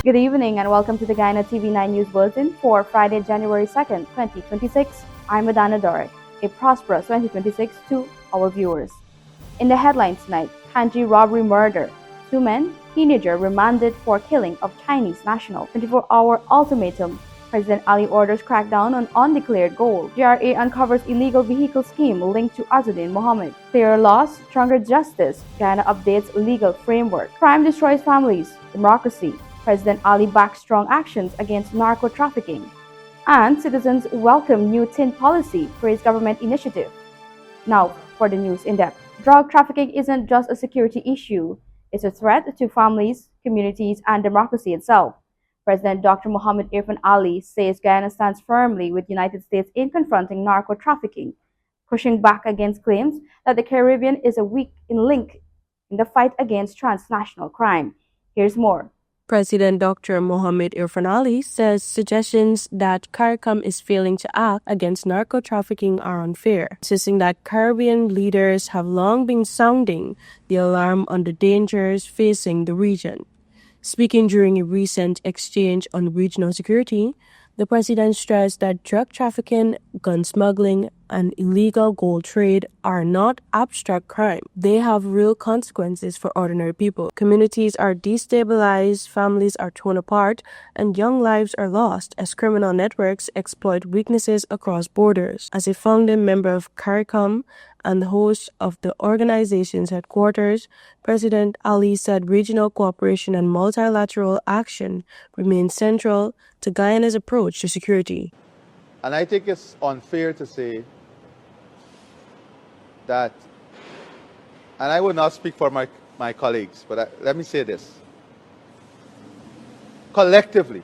Good evening and welcome to the Guyana TV9 News Bulletin for Friday, January 2nd, 2026. I'm Adana Dorek. A prosperous 2026 to our viewers. In the headlines tonight, Kanji robbery murder. 2 men, teenager remanded for killing of Chinese national. 24-hour ultimatum. President Ali orders crackdown on undeclared gold. GRA uncovers illegal vehicle scheme linked to Azuddin Mohammed. Clearer laws, stronger justice. Guyana updates legal framework. Crime destroys families. Democracy. President Ali backs strong actions against narco-trafficking. And citizens welcome new tin policy, praise government initiative. Now, for the news in depth. Drug trafficking isn't just a security issue, it's a threat to families, communities, and democracy itself. President Dr. Mohammed Irfan Ali says Guyana stands firmly with the United States in confronting narco trafficking, pushing back against claims that the Caribbean is a weak link in the fight against transnational crime. Here's more. President Dr. Mohammed Irfan Ali says suggestions that CARICOM is failing to act against narco-trafficking are unfair, insisting that Caribbean leaders have long been sounding the alarm on the dangers facing the region. Speaking during a recent exchange on regional security, the president stressed that drug trafficking, gun smuggling, and illegal gold trade are not abstract crime. They have real consequences for ordinary people. Communities are destabilized, families are torn apart, and young lives are lost as criminal networks exploit weaknesses across borders. As a founding member of CARICOM and the host of the organization's headquarters, President Ali said regional cooperation and multilateral action remain central to Guyana's approach to security. And I think it's unfair to say that, and I will not speak for my colleagues, but let me say this. Collectively,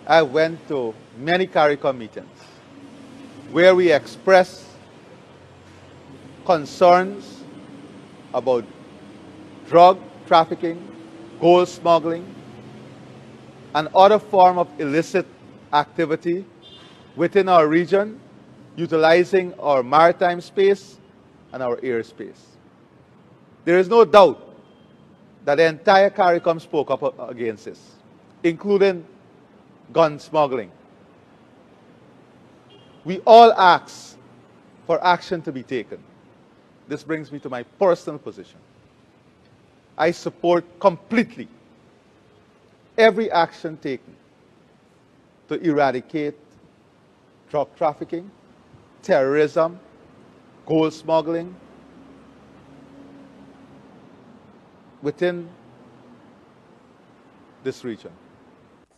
I went to many CARICOM meetings where we expressed concerns about drug trafficking, gold smuggling, and other form of illicit activity within our region, utilizing our maritime space and our airspace. There is no doubt that the entire CARICOM spoke up against this, including gun smuggling. We all ask for action to be taken. This brings me to my personal position. I support completely every action taken to eradicate drug trafficking, terrorism, gold smuggling within this region.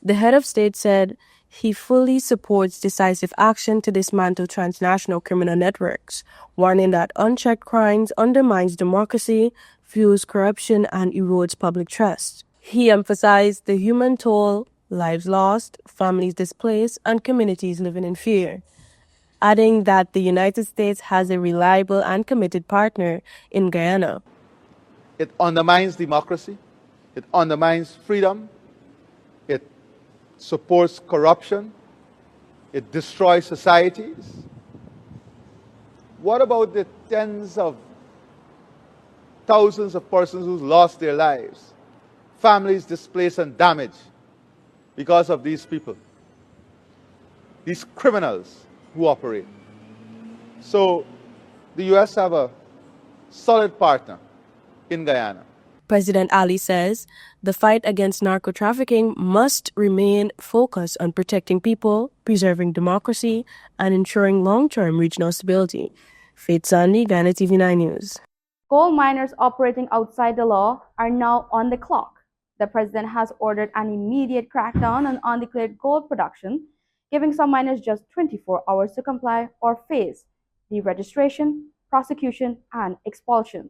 The head of state said he fully supports decisive action to dismantle transnational criminal networks, warning that unchecked crimes undermines democracy, fuels corruption, and erodes public trust. He emphasized the human toll, lives lost, families displaced, and communities living in fear, adding that the United States has a reliable and committed partner in Guyana. It undermines democracy, it undermines freedom, it supports corruption, it destroys societies. What about the tens of thousands of persons who lost their lives, families displaced and damaged because of these people, these criminals who operate? So the U.S. have a solid partner in Guyana. President Ali says the fight against narco-trafficking must remain focused on protecting people, preserving democracy, and ensuring long-term regional stability. Faith Sandy, Guyana TV9 News. Coal miners operating outside the law are now on the clock. The president has ordered an immediate crackdown on undeclared gold production, giving some miners just 24 hours to comply or face deregistration, prosecution, and expulsion.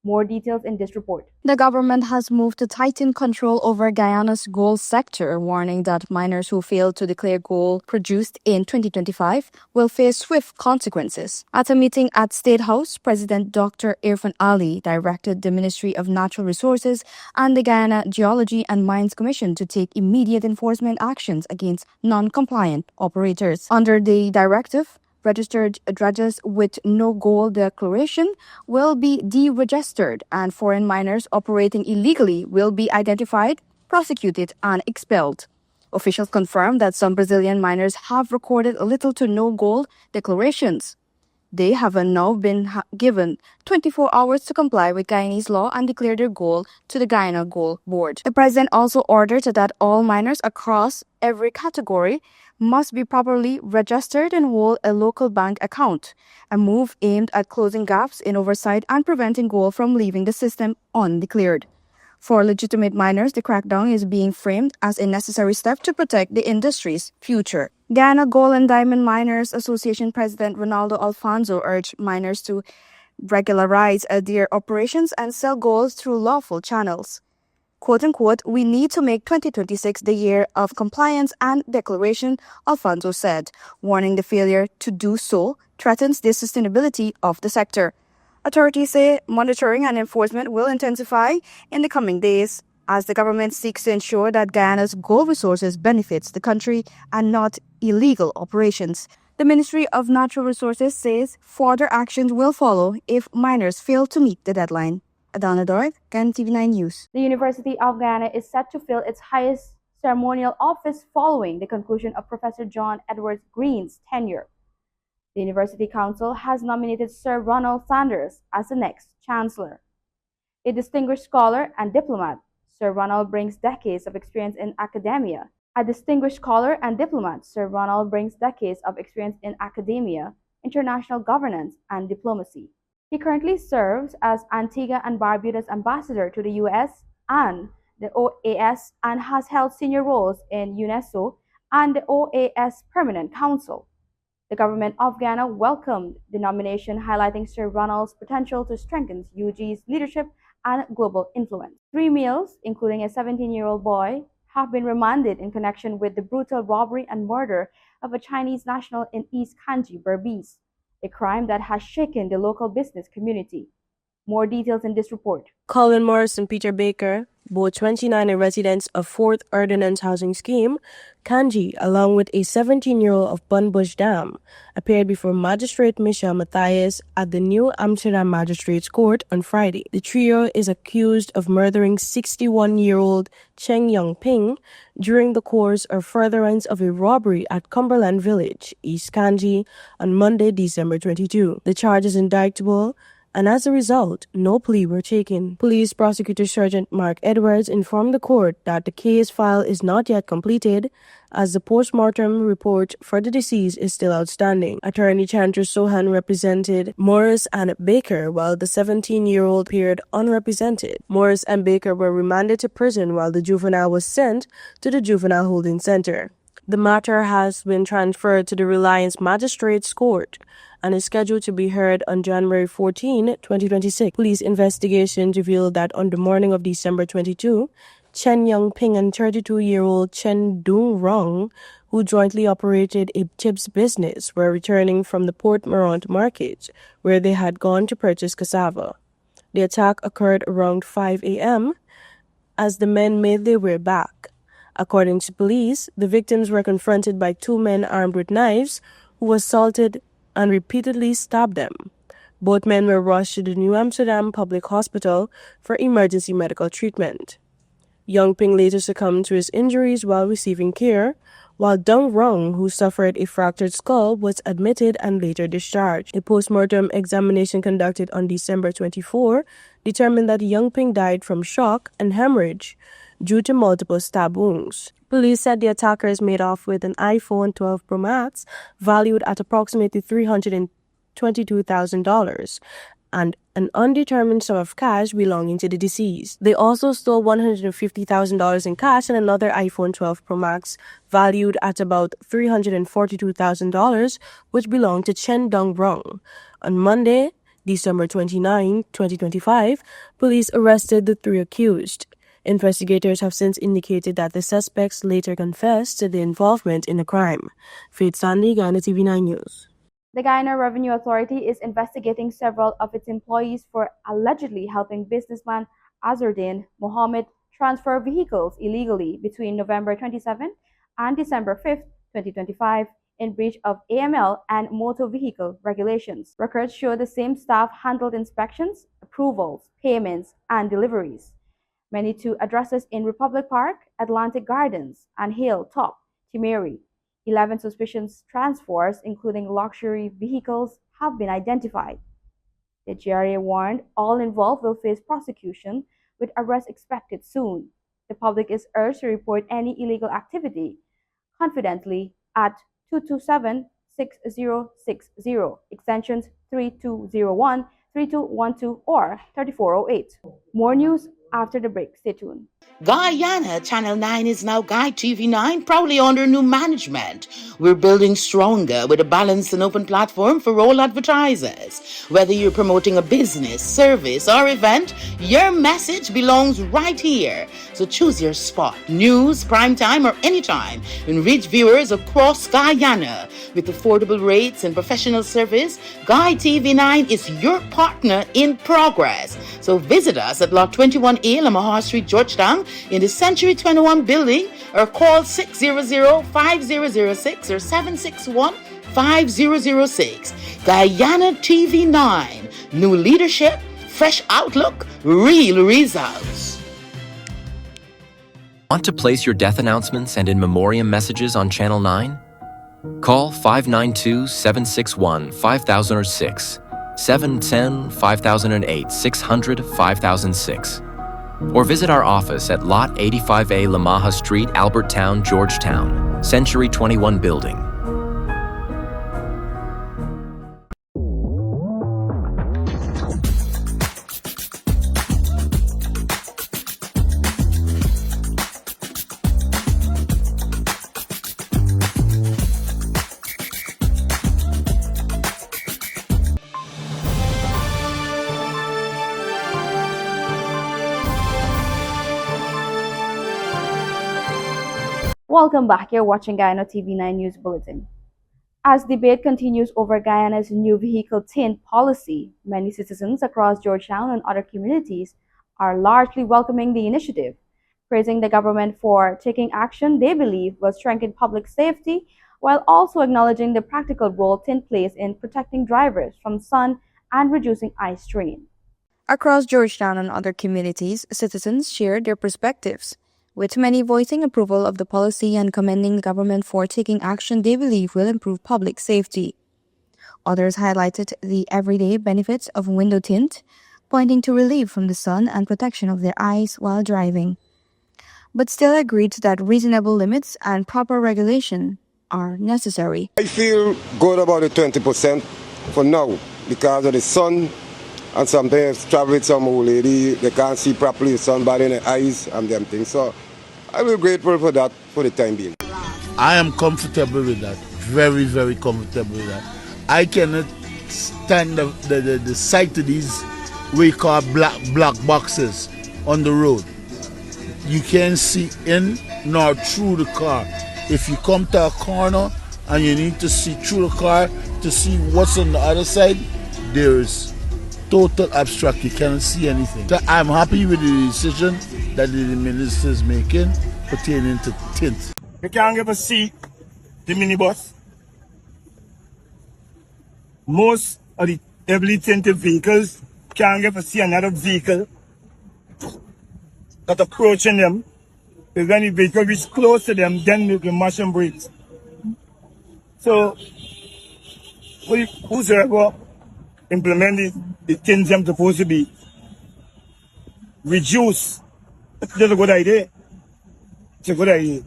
More details in this report. The government has moved to tighten control over Guyana's gold sector, warning that miners who fail to declare gold produced in 2025 will face swift consequences. At a meeting at State House, President Dr. Irfan Ali directed the Ministry of Natural Resources and the Guyana Geology and Mines Commission to take immediate enforcement actions against non-compliant operators. Under the directive, registered dredges with no gold declaration will be deregistered, and foreign miners operating illegally will be identified prosecuted, and expelled. Officials confirmed that some Brazilian miners have recorded little to no gold declarations. They have now been given 24 hours to comply with Guyanese law and declare their gold to the Guyana Gold Board. The president also ordered that all miners across every category must be properly registered and hold a local bank account, a move aimed at closing gaps in oversight and preventing gold from leaving the system undeclared. For legitimate miners, the crackdown is being framed as a necessary step to protect the industry's future. Guyana Gold and Diamond Miners Association President Ronaldo Alfonso urged miners to regularize their operations and sell gold through lawful channels. Quote unquote, "We need to make 2026 the year of compliance and declaration," Alfonso said, warning the failure to do so threatens the sustainability of the sector. Authorities say monitoring and enforcement will intensify in the coming days as the government seeks to ensure that Guyana's gold resources benefits the country and not illegal operations. The Ministry of Natural Resources says further actions will follow if miners fail to meet the deadline. Adana Dorg, Guyana TV9 News. The University of Guyana is set to fill its highest ceremonial office following the conclusion of Professor John Edwards Green's tenure. The University Council has nominated Sir Ronald Sanders as the next Chancellor. A distinguished scholar and diplomat, Sir Ronald brings decades of experience in academia. Sir Ronald brings decades of experience in academia, international governance, and diplomacy. He currently serves as Antigua and Barbuda's ambassador to the US and the OAS and has held senior roles in UNESCO and the OAS Permanent Council. The government of Guyana welcomed the nomination, highlighting Sir Ronald's potential to strengthen UG's leadership and global influence. 3 males, including a 17-year-old boy, have been remanded in connection with the brutal robbery and murder of a Chinese national in East Kanji, Berbice, a crime that has shaken the local business community. More details in this report. Colin Morris and Peter Baker, both 29 and residents of 4th Ordnance Housing Scheme, Kanji, along with a 17-year-old of Bunbush Dam, appeared before Magistrate Michelle Matthias at the New Amsterdam Magistrates Court on Friday. The trio is accused of murdering 61-year-old Cheng Yongping during the course or furtherance of a robbery at Cumberland Village, East Kanji, on Monday, December 22. The charge is indictable, and as a result, no plea were taken. Police Prosecutor Sergeant Mark Edwards informed the court that the case file is not yet completed, as the post-mortem report for the deceased is still outstanding. Attorney Chandra Sohan represented Morris and Baker, while the 17-year-old appeared unrepresented. Morris and Baker were remanded to prison while the juvenile was sent to the Juvenile Holding Center. The matter has been transferred to the Reliance Magistrates Court and is scheduled to be heard on January 14, 2026. Police investigations revealed that on the morning of December 22, Chen Yongping and 32-year-old Chen Dung-rong, who jointly operated a chips business, were returning from the Port Morant market, where they had gone to purchase cassava. The attack occurred around 5 a.m. as the men made their way back. According to police, the victims were confronted by 2 men armed with knives who assaulted and repeatedly stabbed them. Both men were rushed to the New Amsterdam Public Hospital for emergency medical treatment. Yongping later succumbed to his injuries while receiving care, while Dong Rong, who suffered a fractured skull, was admitted and later discharged. A post-mortem examination conducted on December 24 determined that Yongping died from shock and hemorrhage due to multiple stab wounds. Police said the attackers made off with an iPhone 12 Pro Max valued at approximately $322,000 and an undetermined sum of cash belonging to the deceased. They also stole $150,000 in cash and another iPhone 12 Pro Max valued at about $342,000, which belonged to Chen Dong-rong. On Monday, December 29, 2025, police arrested the 3 accused. Investigators have since indicated that the suspects later confessed to their involvement in the crime. Faith Sandy, Guyana TV9 News. The Guyana Revenue Authority is investigating several of its employees for allegedly helping businessman Azardin Mohammed transfer vehicles illegally between November 27 and December 5, 2025, in breach of AML and motor vehicle regulations. Records show the same staff handled inspections, approvals, payments, and deliveries. Many to addresses in Republic Park, Atlantic Gardens, and Hilltop, Timeri. 11 suspicious transfers, including luxury vehicles, have been identified. The GRA warned all involved will face prosecution, with arrests expected soon. The public is urged to report any illegal activity confidently at 227-6060, extensions 3201, 3212, or 3408. More news after the break. Stay tuned. Guyana Channel 9 is now Guy TV9, proudly under new management. We're building stronger with a balanced and open platform for all advertisers. Whether you're promoting a business, service, or event, your message belongs right here. So choose your spot, news, prime time, or anytime, and reach viewers across Guyana. With affordable rates and professional service, Guy TV9 is your partner in progress. So visit us at Lot 21A, Lamaha Street, Georgetown, in the Century 21 building, or call 600-5006 or 761-5006. Guyana TV9. New leadership, fresh outlook, real results. Want to place your death announcements and in memoriam messages on Channel 9? Call 592-761-5006, 710-5008, 600-5006. Or visit our office at Lot 85A Lamaha Street, Albertown, Georgetown, Century 21 building. Welcome back. You're watching Guyana TV9 News Bulletin. As debate continues over Guyana's new vehicle tint policy, many citizens across Georgetown and other communities are largely welcoming the initiative, praising the government for taking action they believe will strengthen public safety, while also acknowledging the practical role tint plays in protecting drivers from sun and reducing eye strain. Across Georgetown and other communities, citizens shared their perspectives, with many voicing approval of the policy and commending the government for taking action they believe will improve public safety. Others highlighted the everyday benefits of window tint, pointing to relief from the sun and protection of their eyes while driving, but still agreed that reasonable limits and proper regulation are necessary. I feel good about the 20% for now because of the sun, and sometimes travel with some old lady, they can't see properly, the sun bad in the eyes and them things. So I will be grateful for that for the time being. I am comfortable with that, very, very comfortable with that. I cannot stand the sight of these we call black boxes on the road. You can't see in nor through the car. If you come to a corner and you need to see through the car to see what's on the other side, there's total abstract. You cannot see anything. So I'm happy with the decision that the minister is making pertaining to tint. You can't ever see the minibus. Most of the heavily tinted vehicles can't ever see another vehicle that approaching them. Because when the vehicle is close to them, then you can mash and brakes. So, whosoever implement the things I'm supposed to be reduce, it's just a good idea. It's a good idea.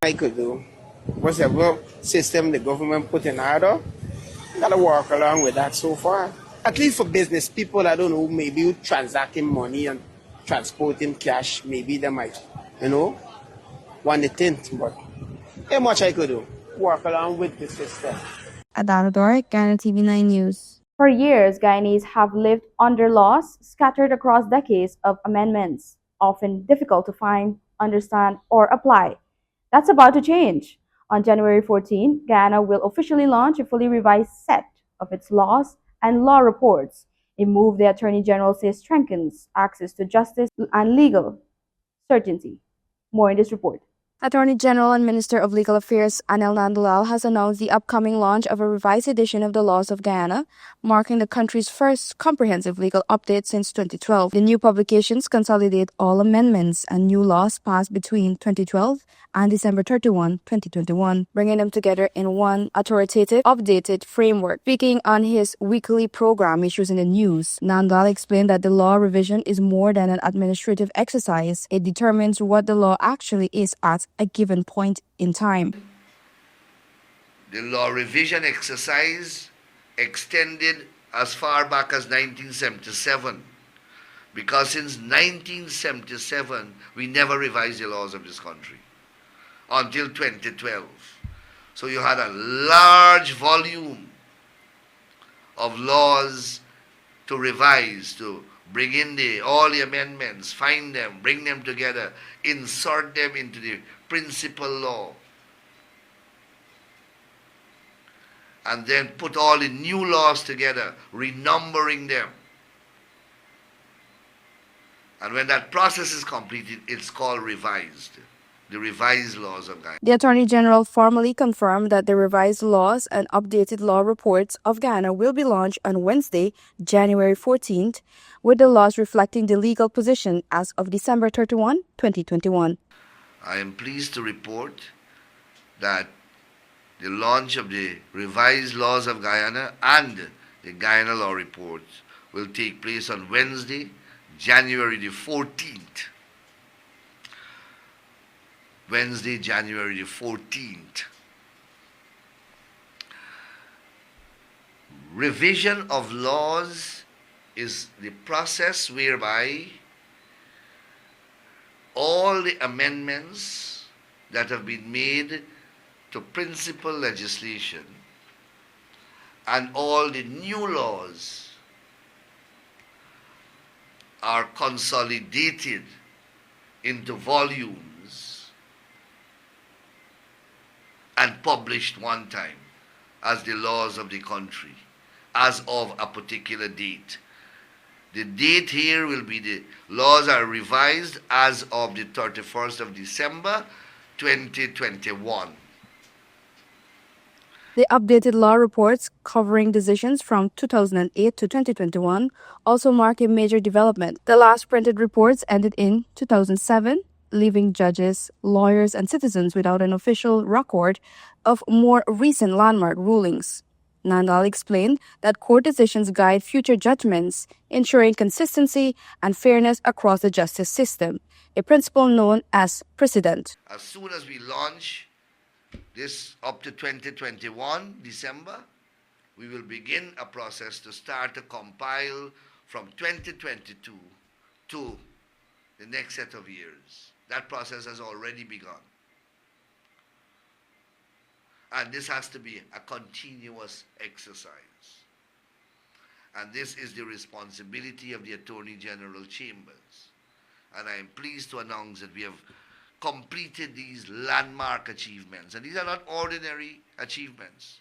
I could do whatever system the government put in order. Gotta work along with that so far. At least for business people, I don't know, maybe you transacting money and transporting cash, maybe they might, want the tint, but not much I could do. Work along with the system. Adana Doric, Guyana TV9 News. For years, Guyanese have lived under laws scattered across decades of amendments, often difficult to find, understand, or apply. That's about to change. On January 14, Guyana will officially launch a fully revised set of its laws and law reports, a move the Attorney General says strengthens access to justice and legal certainty. More in this report. Attorney General and Minister of Legal Affairs Anel Nandulal has announced the upcoming launch of a revised edition of the Laws of Guyana, marking the country's first comprehensive legal update since 2012. The new publications consolidate all amendments and new laws passed between 2012 and December 31, 2021, bringing them together in one authoritative, updated framework. Speaking on his weekly program, Issues in the News, Nandulal explained that the law revision is more than an administrative exercise. It determines what the law actually is at a given point in time. The law revision exercise extended as far back as 1977, because since 1977 we never revised the laws of this country until 2012. So you had a large volume of laws to revise, to bring in all the amendments, find them, bring them together, insert them into the principal law, and then put all the new laws together, renumbering them. And when that process is completed, it's called revised, the revised laws of Guyana. The Attorney General formally confirmed that the revised laws and updated law reports of Guyana will be launched on Wednesday, January 14th, with the laws reflecting the legal position as of December 31, 2021. I am pleased to report that the launch of the revised laws of Guyana and the Guyana Law Report will take place on Wednesday, January the 14th. Wednesday, January the 14th. Revision of laws is the process whereby all the amendments that have been made to principal legislation and all the new laws are consolidated into volumes and published one time as the laws of the country as of a particular date. The date here will be the laws are revised as of the 31st of December 2021. The updated law reports covering decisions from 2008 to 2021 also mark a major development. The last printed reports ended in 2007, leaving judges, lawyers, and citizens without an official record of more recent landmark rulings. Nandal explained that court decisions guide future judgments, ensuring consistency and fairness across the justice system, a principle known as precedent. As soon as we launch this up to 2021, December, we will begin a process to start to compile from 2022 to the next set of years. That process has already begun. And this has to be a continuous exercise. And this is the responsibility of the Attorney General Chambers. And I am pleased to announce that we have completed these landmark achievements. And these are not ordinary achievements.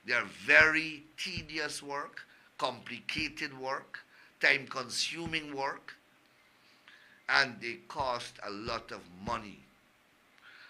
They are very tedious work, complicated work, time-consuming work, and they cost a lot of money.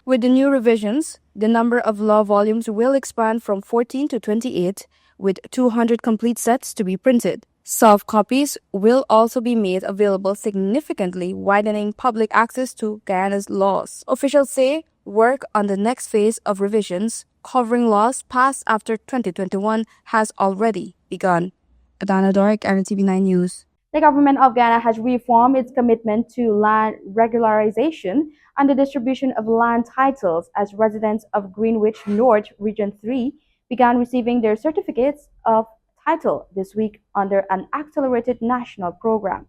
With the new revisions, the number of law volumes will expand from 14 to 28, with 200 complete sets to be printed. Soft copies will also be made available, significantly widening public access to Guyana's laws. Officials say work on the next phase of revisions, covering laws passed after 2021, has already begun. Adana Doric, TV9 News. The government of Guyana has reaffirmed its commitment to land regularization and the distribution of land titles as residents of Greenwich North Region 3 began receiving their certificates of title this week under an accelerated national program.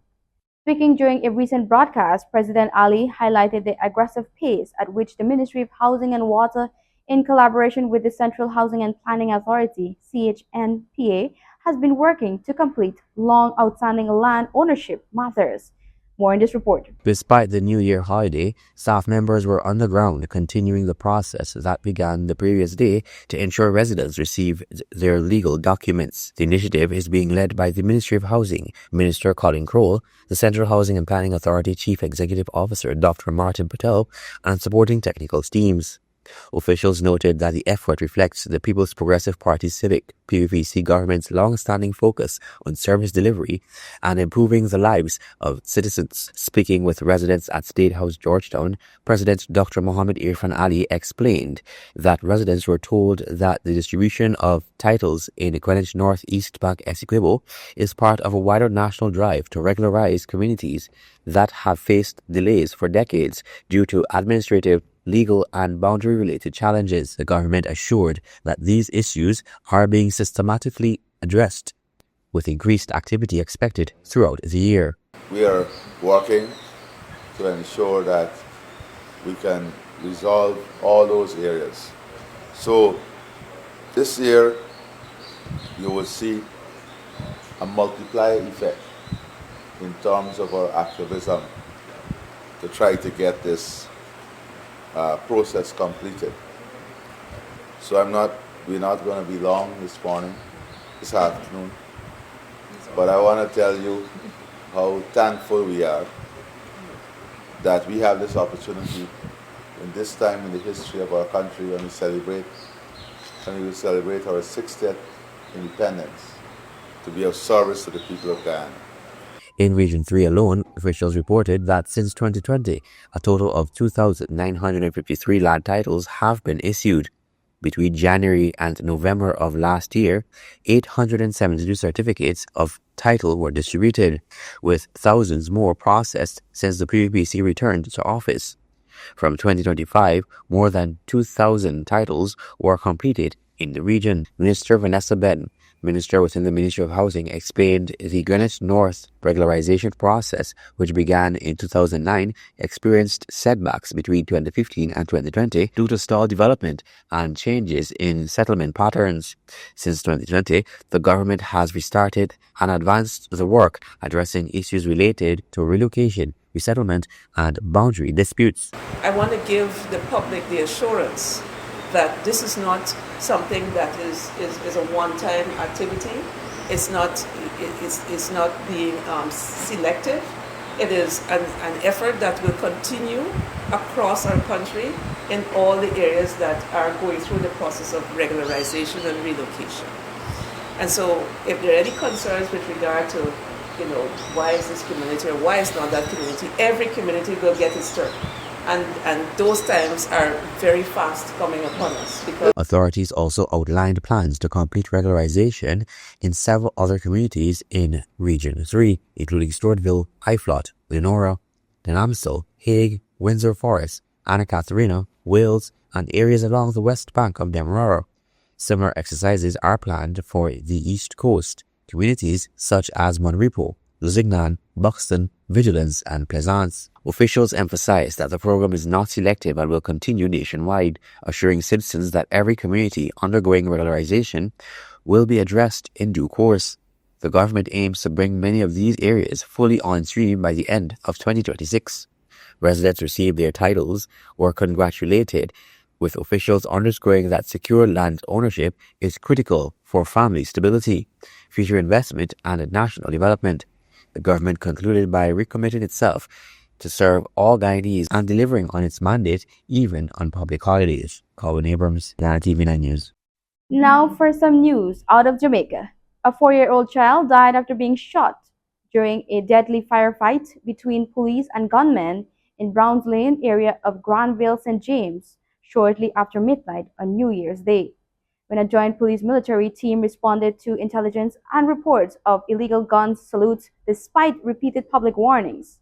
Speaking during a recent broadcast, President Ali highlighted the aggressive pace at which the Ministry of Housing and Water, in collaboration with the Central Housing and Planning Authority, CHNPA, has been working to complete long outstanding land ownership matters. More in this report. Despite the New Year holiday, staff members were on the ground continuing the process that began the previous day to ensure residents receive their legal documents. The initiative is being led by the Ministry of Housing, Minister Colin Crowell, the Central Housing and Planning Authority Chief Executive Officer Dr. Martin Patel, and supporting technical teams. Officials noted that the effort reflects the People's Progressive Party Civic PPC government's long-standing focus on service delivery and improving the lives of citizens. Speaking with residents at State House Georgetown, President Dr. Mohammed Irfan Ali explained that residents were told that the distribution of titles in Greenwich North East Bank Essequibo is part of a wider national drive to regularize communities that have faced delays for decades due to administrative, legal and boundary-related challenges. The government assured that these issues are being systematically addressed, with increased activity expected throughout the year. We are working to ensure that we can resolve all those areas. So this year you will see a multiplier effect in terms of our activism to try to get this process completed. So we're not going to be long this afternoon, but I want to tell you how thankful we are that we have this opportunity in this time in the history of our country when we will celebrate our 60th independence, to be of service to the people of Guyana. In Region 3 alone, officials reported that since 2020, a total of 2,953 land titles have been issued. Between January and November of last year, 872 certificates of title were distributed, with thousands more processed since the PPC returned to office. From 2025, more than 2,000 titles were completed in the region. Minister Vanessa Ben, Minister within the Ministry of Housing, explained the Greenwich North regularization process, which began in 2009, experienced setbacks between 2015 and 2020 due to stalled development and changes in settlement patterns. Since 2020, the government has restarted and advanced the work addressing issues related to relocation, resettlement, and boundary disputes. I want to give the public the assurance that this is not something that is a one-time activity. It's not being selective. It is an effort that will continue across our country in all the areas that are going through the process of regularization and relocation. And so if there are any concerns with regard to, why is this community or why is not that community, every community will get its turn. And those times are very fast coming upon us. Because authorities also outlined plans to complete regularization in several other communities in Region 3, including Stewartville, Iflot, Leonora, Denamsel, Hague, Windsor Forest, Anna Catharina, Wales, and areas along the west bank of Demerara. Similar exercises are planned for the East Coast, communities such as Monrepo, Lusignan, Buxton, Vigilance, and Plaisance. Officials emphasize that the program is not selective and will continue nationwide, assuring citizens that every community undergoing regularization will be addressed in due course. The government aims to bring many of these areas fully on stream by the end of 2026. Residents received their titles were congratulated, with officials underscoring that secure land ownership is critical for family stability, future investment, and national development. The government concluded by recommitting itself to serve all Guyanese and delivering on its mandate even on public holidays. Colin Abrams, Ghana TV9 News. Now for some news out of Jamaica. A 4-year-old child died after being shot during a deadly firefight between police and gunmen in Browns Lane area of Granville, St. James, shortly after midnight on New Year's Day, when a joint police-military team responded to intelligence and reports of illegal gun salutes despite repeated public warnings.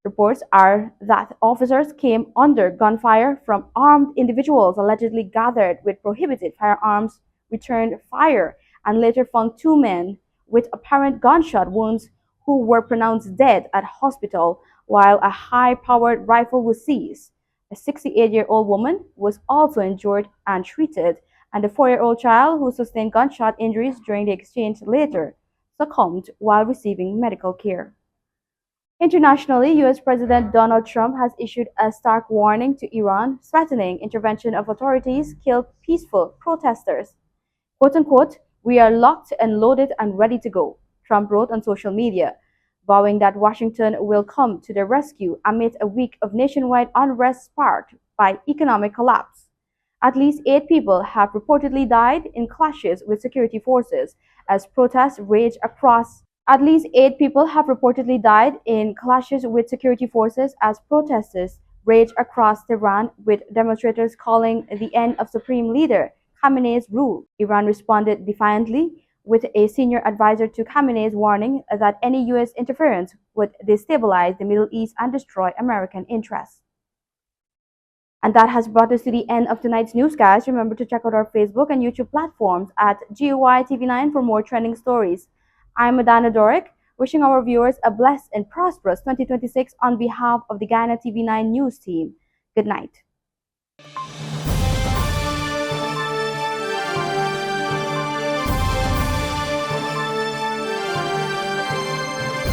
Reports are that officers came under gunfire from armed individuals allegedly gathered with prohibited firearms, returned fire, and later found 2 men with apparent gunshot wounds who were pronounced dead at hospital, while a high-powered rifle was seized. A 68-year-old woman was also injured and treated, and a 4-year-old child who sustained gunshot injuries during the exchange later succumbed while receiving medical care. Internationally, US President Donald Trump has issued a stark warning to Iran, threatening intervention of authorities kill peaceful protesters. Quote unquote, "We are locked and loaded and ready to go," Trump wrote on social media, vowing that Washington will come to their rescue amid a week of nationwide unrest sparked by economic collapse. At least 8 people have reportedly died in clashes with security forces as protests rage across at least 8 people have reportedly died in clashes with security forces as protesters rage across Tehran, with demonstrators calling the end of Supreme Leader Khamenei's rule. Iran responded defiantly, with a senior advisor to Khamenei's warning that any U.S. interference would destabilize the Middle East and destroy American interests. And that has brought us to the end of tonight's newscast. Remember to check out our Facebook and YouTube platforms at GUI TV9 for more trending stories. I'm Madana Doric, wishing our viewers a blessed and prosperous 2026 on behalf of the Ghana TV9 News team. Good night.